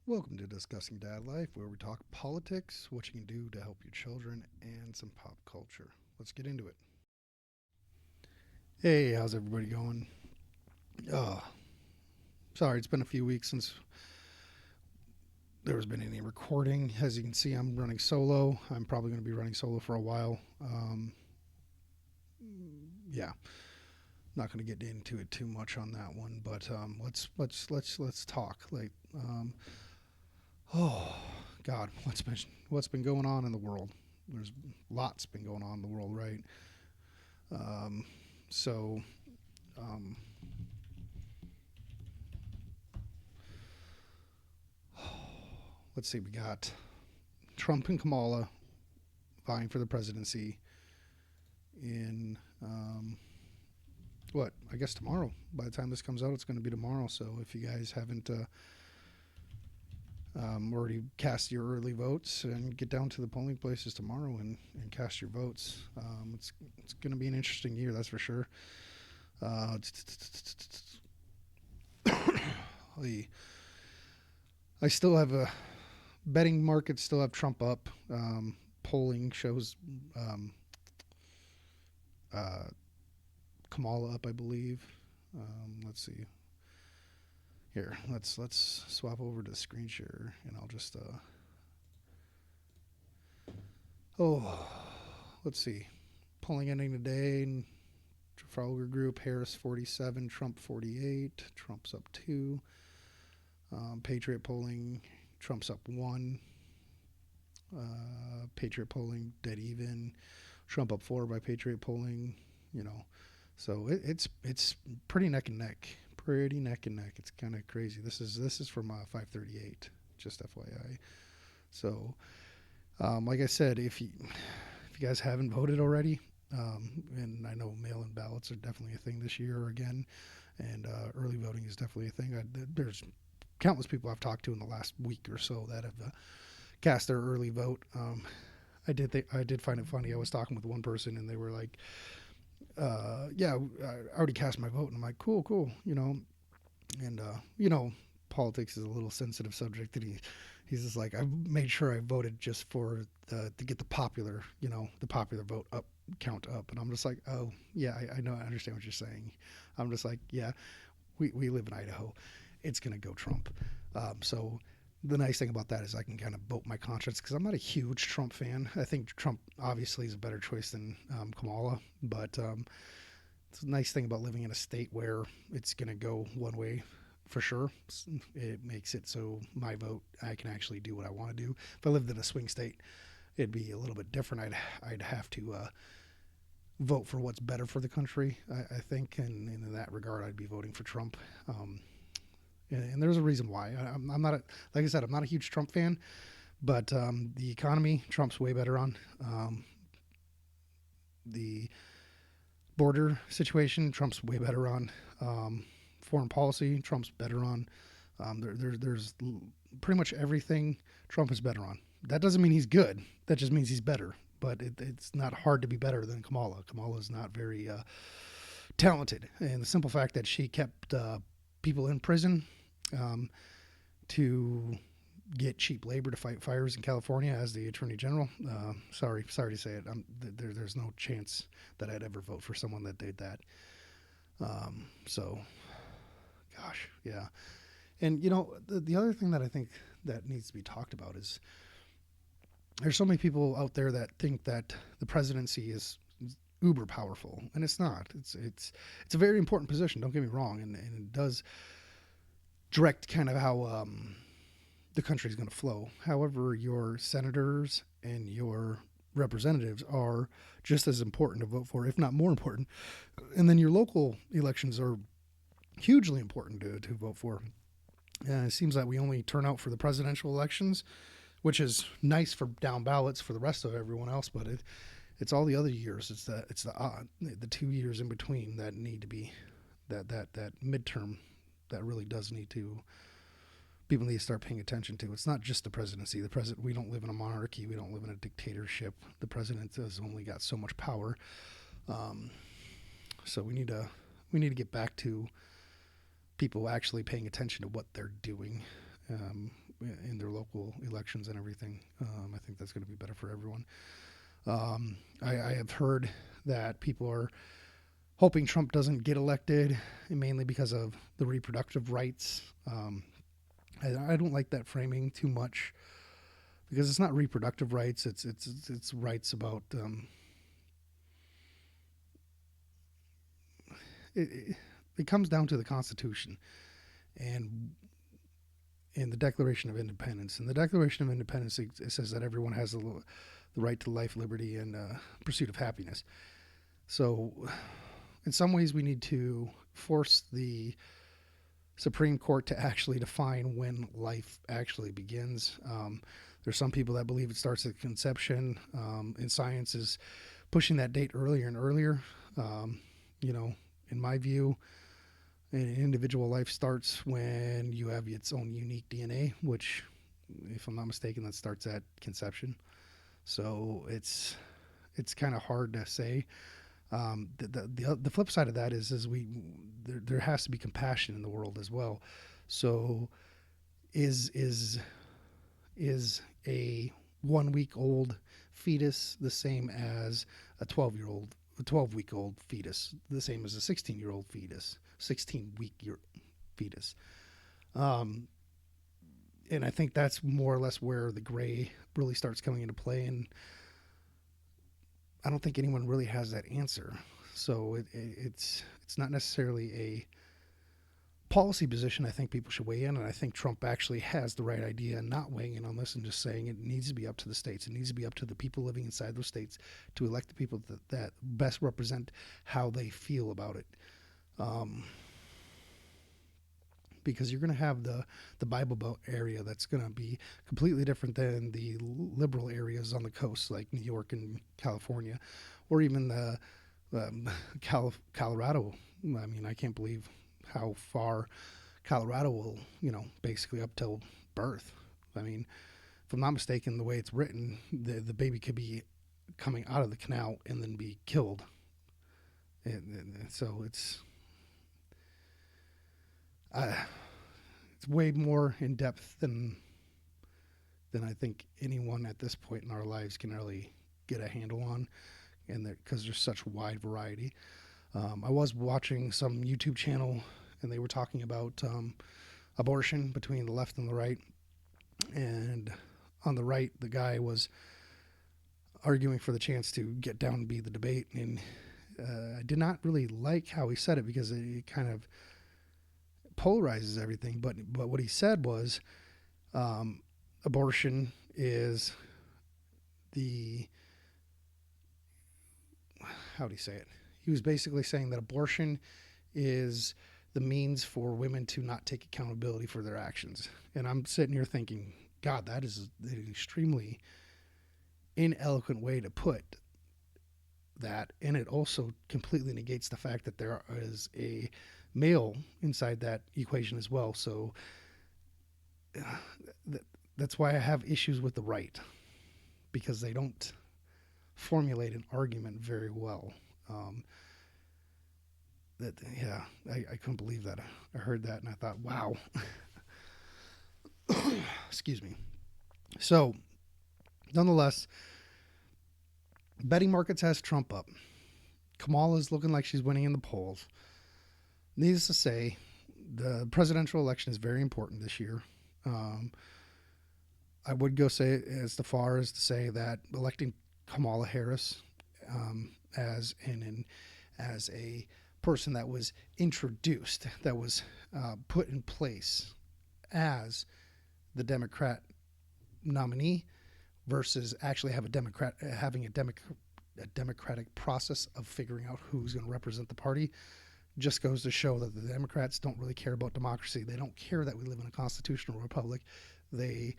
Welcome to Discussing Dad Life, where we talk politics, what you can do to help your children, and some pop culture. Let's get into it. Hey, how's everybody going? Oh, sorry, it's been a few weeks since there has been any recording. As you can see, I'm running solo. I'm probably going to be running solo for a while. Yeah, not going to get into it too much on that one, but let's talk. Oh God, what's been going on in the world? There's lots been going on in the world, right? Um, so um, let's see. We got Trump and Kamala vying for the presidency in what? I guess tomorrow. By the time this comes out, it's going to be tomorrow. So if you guys haven't already cast your early votes, and get down to the polling places tomorrow and cast your votes. It's going to be an interesting year, that's for sure. Uh, I still have a betting markets still have Trump up. Polling shows um, uh, Kamala up, I believe. Let's see here. Let's swap over to screen share, and I'll just oh, let's see. Polling ending today. Trafalgar Group, Harris 47, Trump 48. Trump's up 2. Patriot polling, Trump's up 1. Patriot polling, dead even. Trump up 4 by Patriot polling. You know, so it's pretty neck and neck. Pretty neck and neck. It's kind of crazy. This is from 538. Just FYI. So, like I said, if you guys haven't voted already, and I know mail-in ballots are definitely a thing this year again, and early voting is definitely a thing. There's countless people I've talked to in the last week or so that have cast their early vote. I did find it funny. I was talking with one person, and they were like, "Yeah, I already cast my vote," and I'm like, "Cool, cool," and politics is a little sensitive subject that he's just like, I made sure I voted just for to get the popular vote up count up, and I'm just like, oh yeah, I know, I understand what you're saying. I'm just like, yeah, we live in Idaho, it's gonna go Trump. So the nice thing about that is I can kind of vote my conscience because I'm not a huge Trump fan. I think Trump obviously is a better choice than Kamala, but it's a nice thing about living in a state where it's going to go one way for sure. It makes it so my vote, I can actually do what I want to do. If I lived in a swing state, it'd be a little bit different. I'd have to vote for what's better for the country, I think, and in that regard, I'd be voting for Trump. And there's a reason why. I'm not like I said, I'm not a huge Trump fan, but the economy, Trump's way better on. The border situation, Trump's way better on. Foreign policy, Trump's better on. There's pretty much everything Trump is better on. That doesn't mean he's good. That just means he's better. But it's not hard to be better than Kamala. Kamala is not very talented, and the simple fact that she kept people in prison um, to get cheap labor to fight fires in California as the Attorney General. Sorry to say it. There's no chance that I'd ever vote for someone that did that. So, gosh, yeah. And the other thing that I think that needs to be talked about is there's so many people out there that think that the presidency is uber powerful, and it's not. It's a very important position. Don't get me wrong, and it does direct kind of how the country is going to flow. However, your senators and your representatives are just as important to vote for, if not more important. And then your local elections are hugely important to vote for. It seems like we only turn out for the presidential elections, which is nice for down ballots for the rest of everyone else, but it's all the other years. It's the 2 years in between that need to be that midterm that really does need to people need to start paying attention to. It's not just the presidency. The president. We don't live in a monarchy. We don't live in a dictatorship. The president has only got so much power. Um, so we need to get back to people actually paying attention to what they're doing. in their local elections and everything. I think that's going to be better for everyone. I have heard that people are hoping Trump doesn't get elected, mainly because of the reproductive rights. I don't like that framing too much because it's not reproductive rights. It's rights about it. It comes down to the Constitution and the Declaration of Independence. And the Declaration of Independence, it says that everyone has the right to life, liberty, and pursuit of happiness. So, in some ways, we need to force the Supreme Court to actually define when life actually begins. There's some people that believe it starts at conception, and science is pushing that date earlier and earlier. You know, in my view, an individual life starts when you have its own unique DNA, which, if I'm not mistaken, that starts at conception. So it's kind of hard to say. The flip side of that is there has to be compassion in the world as well. So is a 1 week old fetus the same as a 12 week old fetus, the same as a 16-year-old fetus, 16-week fetus? And I think that's more or less where the gray really starts coming into play. And I don't think anyone really has that answer. So it's not necessarily a policy position I think people should weigh in, and I think Trump actually has the right idea in not weighing in on this and just saying it needs to be up to the states. It needs to be up to the people living inside those states to elect the people that best represent how they feel about it. Because you're going to have the Bible Belt area that's going to be completely different than the liberal areas on the coast, like New York and California, or even the Colorado. I mean, I can't believe how far Colorado will, basically up till birth. I mean, if I'm not mistaken, the way it's written, the baby could be coming out of the canal and then be killed. And so it's way more in depth than I think anyone at this point in our lives can really get a handle on, and because there's such wide variety. I was watching some YouTube channel, and they were talking about abortion between the left and the right. And on the right, the guy was arguing for the chance to get down and be the debate. And I did not really like how he said it because it kind of polarizes everything. But what he said was abortion is how do you say it? He was basically saying that abortion is the means for women to not take accountability for their actions. And I'm sitting here thinking, God, that is an extremely ineloquent way to put that. And it also completely negates the fact that there is a male inside that equation as well. So that's why I have issues with the right, because they don't formulate an argument very well. I couldn't believe that. I heard that and I thought, wow. Excuse me. So, nonetheless, betting markets has Trump up. Kamala's looking like she's winning in the polls. Needless to say, the presidential election is very important this year. I would go say as far as to say that electing Kamala Harris as a person that was introduced, that was put in place as the Democrat nominee versus actually having a democratic process of figuring out who's going to represent the party, just goes to show that the Democrats don't really care about democracy. They don't care that we live in a constitutional republic. They're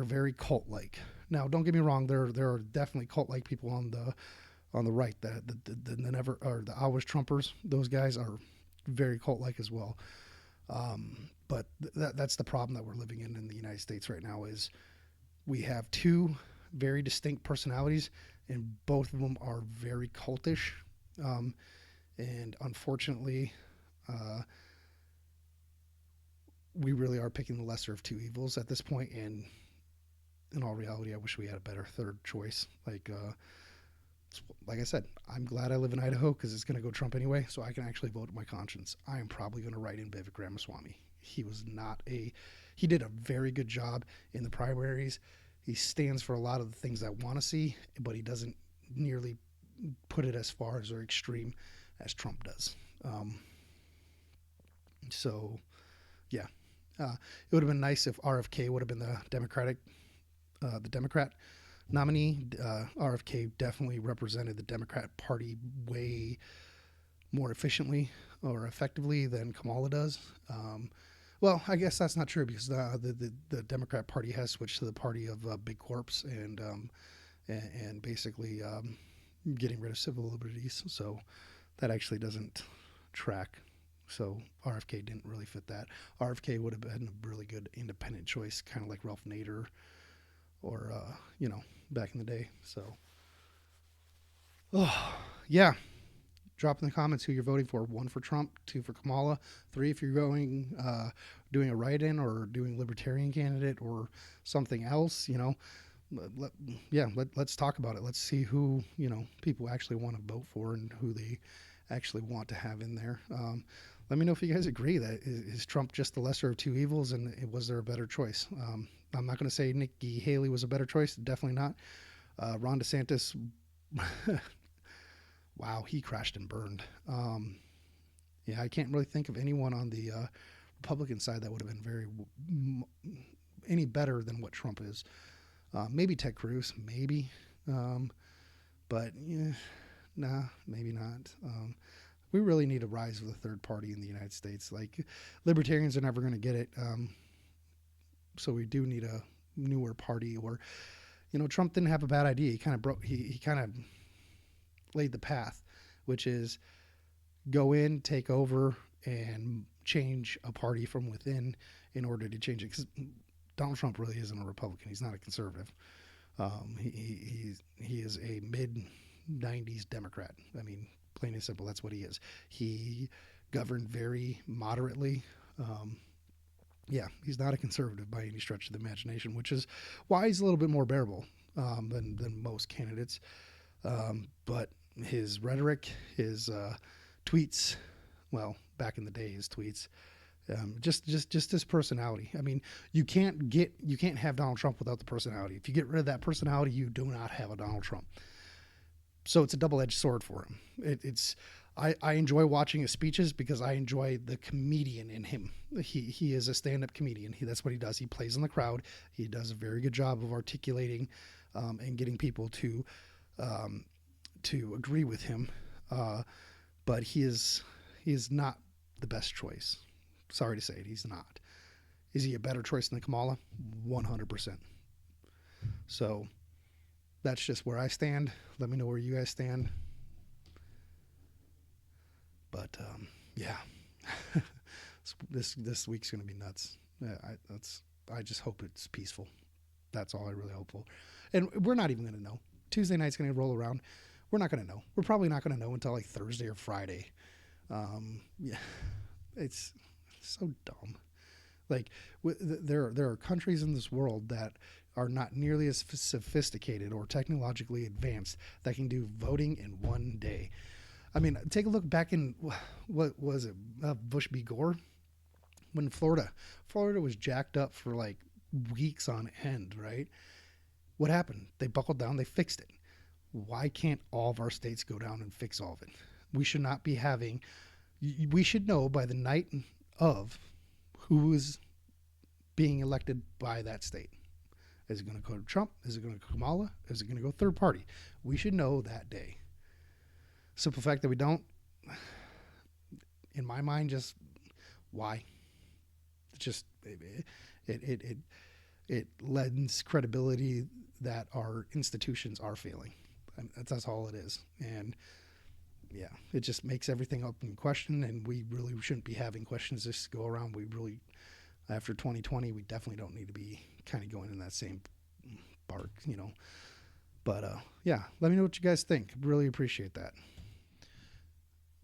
very cult-like. Now, don't get me wrong. There are definitely cult-like people on the right. The always Trumpers. Those guys are very cult-like as well. But that's the problem that we're living in the United States right now. Is we have two very distinct personalities, and both of them are very cultish. And unfortunately, we really are picking the lesser of two evils at this point. And in all reality, I wish we had a better third choice. Like I said, I'm glad I live in Idaho because it's going to go Trump anyway, so I can actually vote with my conscience. I am probably going to write in Vivek Ramaswamy. He did a very good job in the primaries. He stands for a lot of the things I want to see, but he doesn't nearly put it as far as or extreme as Trump does. So, yeah, it would have been nice if RFK would have been the Democrat nominee. RFK definitely represented the Democrat Party way more efficiently or effectively than Kamala does. Well, I guess that's not true because the Democrat Party has switched to the party of big corps and basically getting rid of civil liberties. So that actually doesn't track. So RFK didn't really fit that. RFK would have been a really good independent choice, kind of like Ralph Nader or back in the day. So, oh yeah, drop in the comments who you're voting for. 1 for Trump, 2 for Kamala, 3 if you're going doing a write-in or doing libertarian candidate or something else. Let's talk about it. Let's see who people actually want to vote for and who they actually want to have in there. Let me know if you guys agree that is Trump just the lesser of two evils, and was there a better choice? I'm not going to say Nikki Haley was a better choice. Definitely not. Ron DeSantis, wow, he crashed and burned. Yeah, I can't really think of anyone on the Republican side that would have been any better than what Trump is. Maybe Ted Cruz, maybe, but yeah, nah, maybe not. We really need a rise of the third party in the United States. Like, libertarians are never going to get it. So we do need a newer party. Or, Trump didn't have a bad idea. He kind of he kind of laid the path, which is go in, take over, and change a party from within in order to change it. Because Donald Trump really isn't a Republican. He's not a conservative. He is a mid-90s Democrat. I mean, plain and simple, that's what he is. He governed very moderately. Yeah, he's not a conservative by any stretch of the imagination, which is why he's a little bit more bearable than most candidates. But his rhetoric, his tweets, well, back in the day, his tweets, just his personality. I mean, you can't have Donald Trump without the personality. If you get rid of that personality, you do not have a Donald Trump. So it's a double-edged sword for him. I enjoy watching his speeches because I enjoy the comedian in him. He is a stand-up comedian. That's what he does. He plays in the crowd. He does a very good job of articulating and getting people to agree with him. But he is not the best choice. Sorry to say it, he's not. Is he a better choice than Kamala? 100%. So that's just where I stand. Let me know where you guys stand. But yeah, this week's gonna be nuts. I just hope it's peaceful. That's all I really hope for. And we're not even gonna know. Tuesday night's gonna roll around. We're not gonna know. We're probably not gonna know until like Thursday or Friday. Yeah, it's so dumb. Like there are countries in this world that are not nearly as sophisticated or technologically advanced that can do voting in one day. I mean, take a look back in, what was it, Bush v. Gore? When Florida was jacked up for like weeks on end, right? What happened? They buckled down, they fixed it. Why can't all of our states go down and fix all of it? We should not be we should know by the night of who is being elected by that state. Is it going to go to Trump? Is it going to go to Kamala? Is it going to go third party? We should know that day. Simple fact that we don't, in my mind, just why? It's just it lends credibility that our institutions are failing. And that's all it is. And yeah, it just makes everything up in question. And we really shouldn't be having questions this go around. We really, after 2020, we definitely don't need to be kind of going in that same bark, But yeah, let me know what you guys think. Really appreciate that.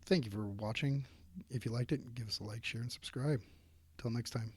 Thank you for watching. If you liked it, give us a like, share, and subscribe. Until next time.